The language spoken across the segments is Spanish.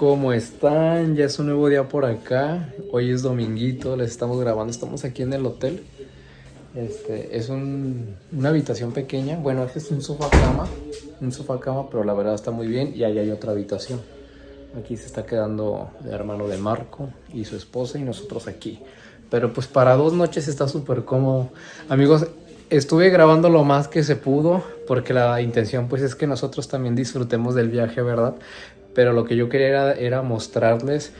¿cómo están? Ya es un nuevo día por acá. Hoy es dominguito, les estamos grabando. Estamos aquí en el hotel. Es una habitación pequeña. Bueno, este es un sofá cama. Un sofá cama, pero la verdad está muy bien. Y ahí hay otra habitación. Aquí se está quedando el hermano de Marco y su esposa y nosotros aquí. Pero pues para 2 noches está súper cómodo. Amigos, estuve grabando lo más que se pudo porque la intención pues es que nosotros también disfrutemos del viaje, ¿verdad? Pero lo que yo quería era mostrarles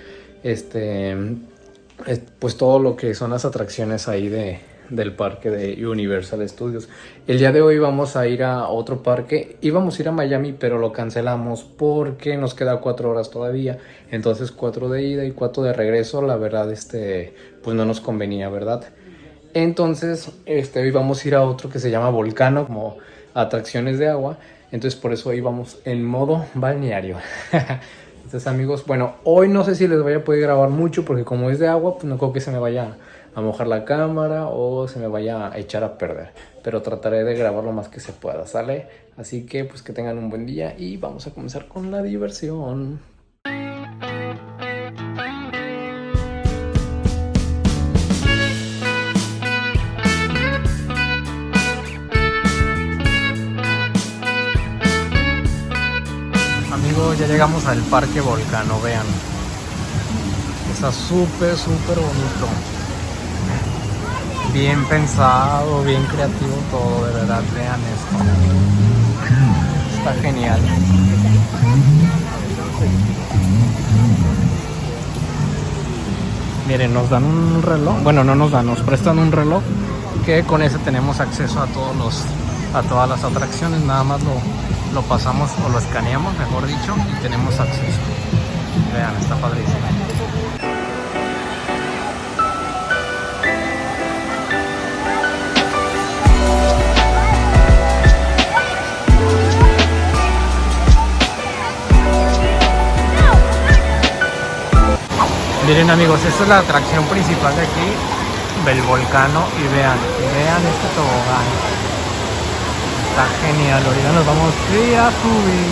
pues todo lo que son las atracciones ahí del parque de Universal Studios. El día de hoy vamos a ir a otro parque. Íbamos a ir a Miami, pero lo cancelamos porque nos queda 4 horas todavía. Entonces 4 de ida y 4 de regreso. La verdad, pues no nos convenía, ¿verdad? Entonces, hoy vamos a ir a otro que se llama Volcano, como atracciones de agua. Entonces, por eso hoy vamos en modo balneario. Entonces, amigos, bueno, hoy no sé si les voy a poder grabar mucho porque como es de agua, pues no creo que se me vaya a mojar la cámara o se me vaya a echar a perder. Pero trataré de grabar lo más que se pueda, ¿sale? Así que, pues que tengan un buen día y vamos a comenzar con la diversión. Amigos, ya llegamos al parque Volcano, vean. Está súper bonito. Bien pensado, bien creativo todo, de verdad, vean esto. Está genial. Miren, nos dan un reloj, bueno, no nos dan, nos prestan un reloj que con ese tenemos acceso a todas las atracciones, nada más lo pasamos o lo escaneamos, mejor dicho, y tenemos acceso. Vean, está padrísimo. Miren, amigos, esta es la atracción principal de aquí, del volcano, y vean este tobogán. Está genial, ahorita nos vamos a subir.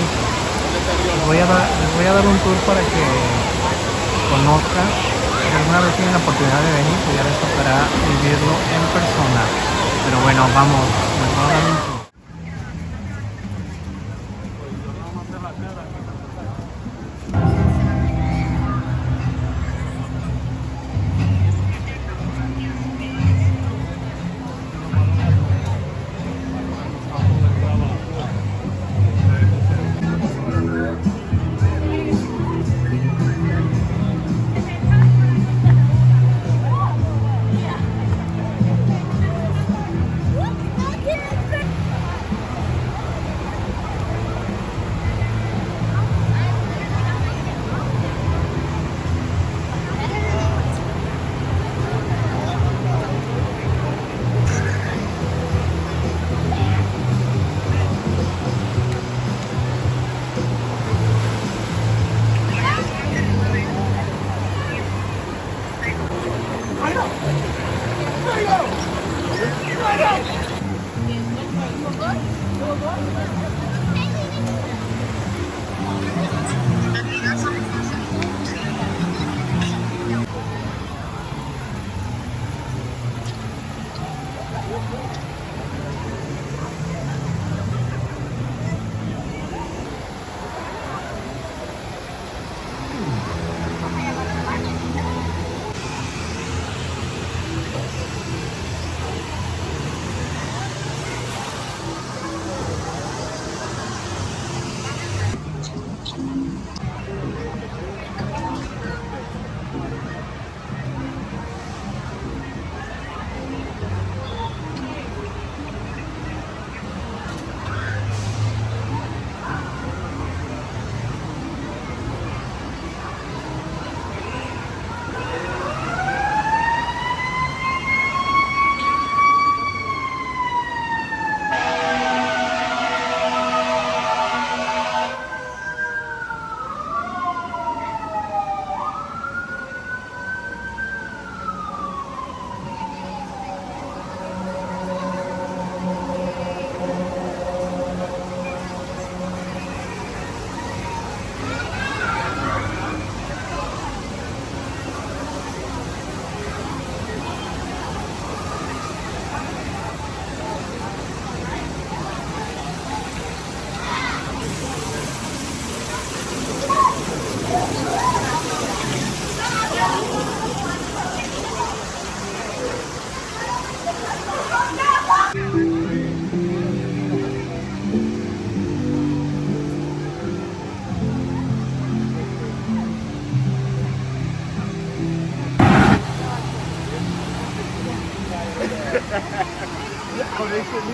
Les voy a dar un tour para que conozcan. Si alguna vez tienen la oportunidad de venir, pues ya les tocará vivirlo en persona. Pero bueno, vamos, les voy a dar un tour.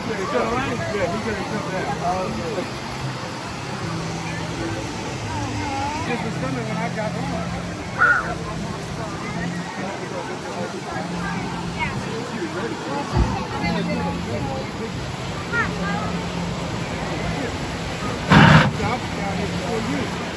It was coming when I got home. Stop down here before you.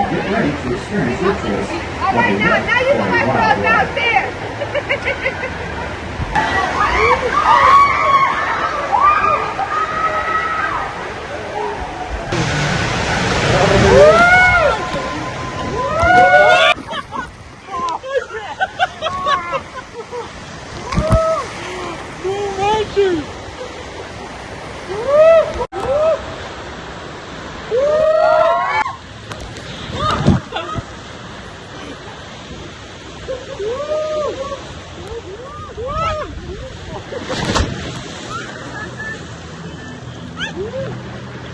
Get ready to experience your choice. All right, now you can cross out there.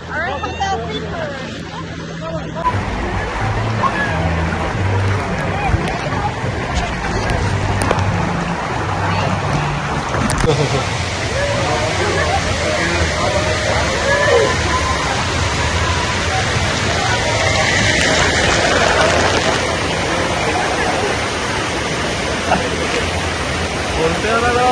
All right, hotel people. Voltealo.